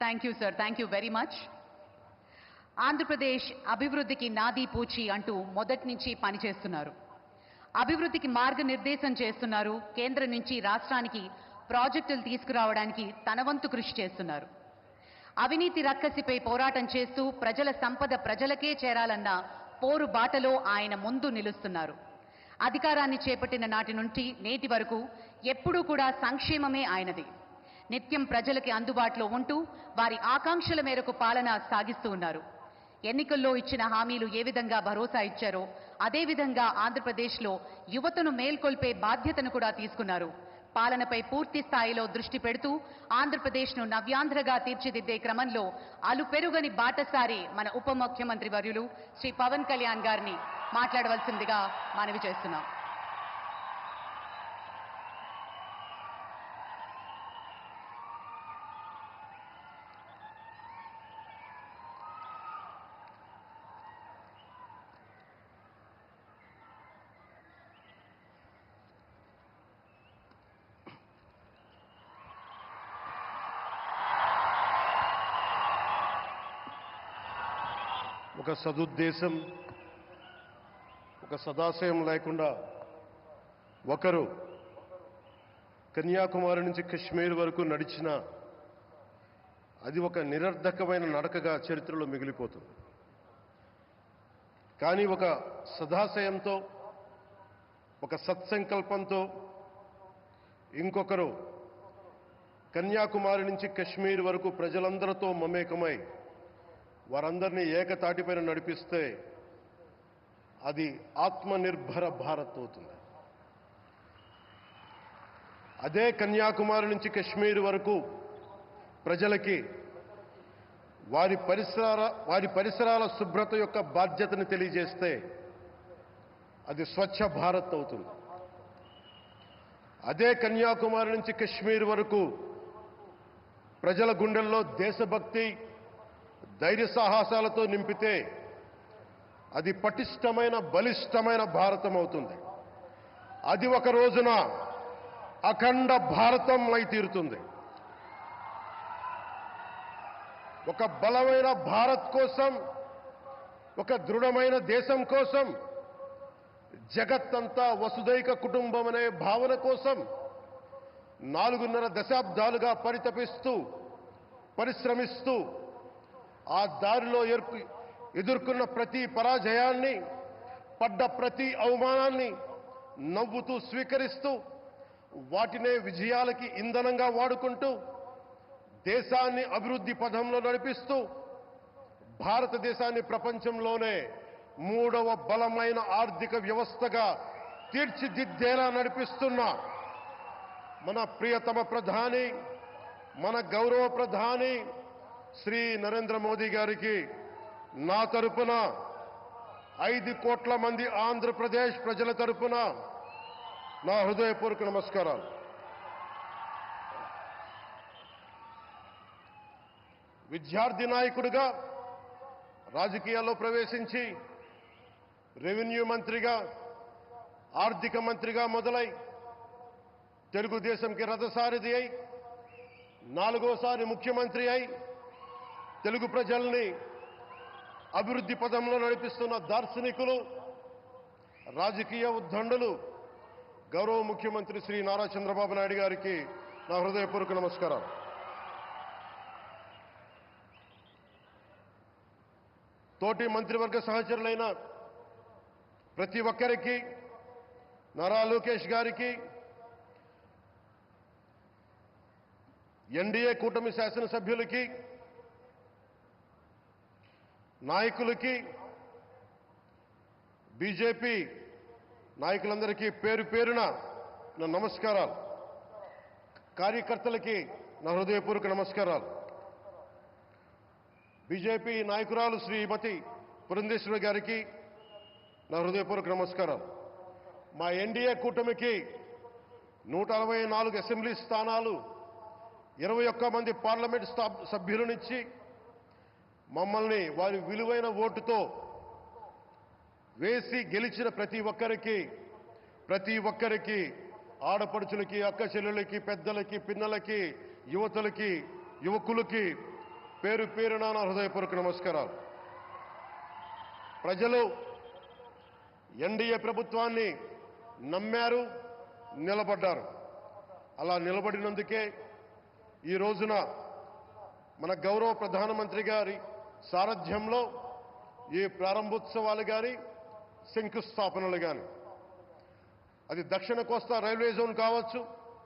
Thank you sir, thank you very much. Andhra Pradesh అభివృద్ధికి నాదీ పూచి అంటూ మొదటి నుంచి పనిచేస్తున్నారు. అభివృద్ధికి మార్గనిర్దేశం చేస్తున్నారు. కేంద్రం నుంచి రాష్ట్రానికి ప్రాజెక్టులు తీసుకురావడానికి తన వంతు కృషి చేస్తున్నారు. అవినీతి రక్కసిపై పోరాటం చేస్తూ ప్రజల సంపద ప్రజలకే చేరాలన్న పోరు బాటలో ఆయన ముందు నిలుస్తున్నారు. అధికారాన్ని చేపట్టిన నాటి నుండి నేటి వరకు ఎప్పుడూ కూడా సంక్షేమమే ఆయనది. నిత్యం ప్రజలకి అందుబాటులో ఉంటూ వారి ఆకాంక్షల మేరకు పాలన సాగిస్తూ ఉన్నారు. ఎన్నికల్లో ఇచ్చిన హామీలు ఏ విధంగా భరోసా ఇచ్చారో అదేవిధంగా ఆంధ్రప్రదేశ్లో యువతను మేల్కొల్పే బాధ్యతను కూడా తీసుకున్నారు. పాలనపై పూర్తి స్థాయిలో దృష్టి పెడుతూ ఆంధ్రప్రదేశ్ను నవ్యాంధ్రగా తీర్చిదిద్దే క్రమంలో అలుపెరుగని బాటసారి మన ఉప ముఖ్యమంత్రి వర్యులు శ్రీ పవన్ కళ్యాణ్ గారిని మాట్లాడవలసిందిగా మనవి చేస్తున్నాం. ఒక సదుద్దేశం, ఒక సదాశయం లేకుండా ఒకరు కన్యాకుమారి నుంచి కశ్మీర్ వరకు నడిచిన అది ఒక నిరర్ధకమైన నడకగా చరిత్రలో మిగిలిపోతుంది. కానీ ఒక సదాశయంతో, ఒక సత్సంకల్పంతో ఇంకొకరు కన్యాకుమారి నుంచి కశ్మీర్ వరకు ప్రజలందరితో మమేకమై వారందరినీ ఏకతాటిపైన నడిపిస్తే అది ఆత్మనిర్భర భారత్ అవుతుంది. అదే కన్యాకుమారి నుంచి కశ్మీర్ వరకు ప్రజలకి వారి పరిసరాల శుభ్రత యొక్క బాధ్యతను తెలియజేస్తే అది స్వచ్ఛ భారత్ అవుతుంది. అదే కన్యాకుమారి నుంచి కశ్మీర్ వరకు ప్రజల గుండెల్లో దేశభక్తి, ధైర్య సాహసాలతో నింపితే అది పటిష్టమైన, బలిష్టమైన భారతం అవుతుంది. అది ఒక రోజున అఖండ భారతం అయి తీరుతుంది. ఒక బలమైన భారత్ కోసం, ఒక దృఢమైన దేశం కోసం, జగత్తంతా వసుదైక కుటుంబం అనే భావన కోసం 4.5 దశాబ్దాలుగా పరితపిస్తూ, పరిశ్రమిస్తూ ఆ దారిలో ఎదుర్కొన్న ప్రతి పరాజయాన్ని, పడ్డ ప్రతి అవమానాన్ని నవ్వుతూ స్వీకరిస్తూ వాటినే విజయాలకి ఇంధనంగా వాడుకుంటూ దేశాన్ని అభివృద్ధి పథంలో నడిపిస్తూ భారతదేశాన్ని ప్రపంచంలోనే 3వ బలమైన ఆర్థిక వ్యవస్థగా తీర్చిదిద్దేలా నడిపిస్తున్న మన ప్రియతమ ప్రధాని, మన గౌరవ ప్రధాని శ్రీ నరేంద్ర మోదీ గారికి నా తరపున 5 కోట్ల మంది ఆంధ్రప్రదేశ్ ప్రజల తరపున నా హృదయపూర్వక నమస్కారాలు. విద్యార్థి నాయకుడిగా రాజకీయాల్లో ప్రవేశించి రెవెన్యూ మంత్రిగా, ఆర్థిక మంత్రిగా మొదలై తెలుగుదేశంకి రథసారథి అయి 4వసారి ముఖ్యమంత్రి అయి తెలుగు ప్రజల్ని అభివృద్ధి పదంలో నడిపిస్తున్న దార్శనికులు, రాజకీయ ఉద్దండులు గౌరవ ముఖ్యమంత్రి శ్రీ నారా చంద్రబాబు నాయుడు గారికి నా హృదయపూర్వక నమస్కారాలు. తోటి మంత్రివర్గ సహచరులైన ప్రతి ఒక్కరికి, నారా లోకేష్ గారికి, ఎన్డీఏ కూటమి శాసనసభ్యులకి, నాయకులకి, బీజేపీ నాయకులందరికీ పేరు పేరున నా నమస్కారాలు. కార్యకర్తలకి నా హృదయపూర్వక నమస్కారాలు. బీజేపీ నాయకురాలు శ్రీమతి పురంధేశ్వరి గారికి నా హృదయపూర్వక నమస్కారాలు. మా ఎన్డీఏ కూటమికి 164 అసెంబ్లీ స్థానాలు, 21 మంది పార్లమెంట్ సభ్యులనిచ్చి మమ్మల్ని వారి విలువైన ఓటుతో వేసి గెలిచిన ప్రతి ఒక్కరికి ఆడపడుచులకి, అక్క చెల్లెలకి, పెద్దలకి, పిన్నలకి, యువతులకి, యువకులకి పేరు పేరున నా హృదయపూర్వక నమస్కారాలు. ప్రజలు ఎన్డీఏ ప్రభుత్వాన్ని నమ్మారు, నిలబడ్డారు. అలా నిలబడినందుకే ఈ రోజున మన గౌరవ ప్రధానమంత్రి గారి సారథ్యంలో ఈ ప్రారంభోత్సవాలు కానీ శంకుస్థాపనలు కానీ, అది దక్షిణ కోస్తా రైల్వే జోన్ కావచ్చు,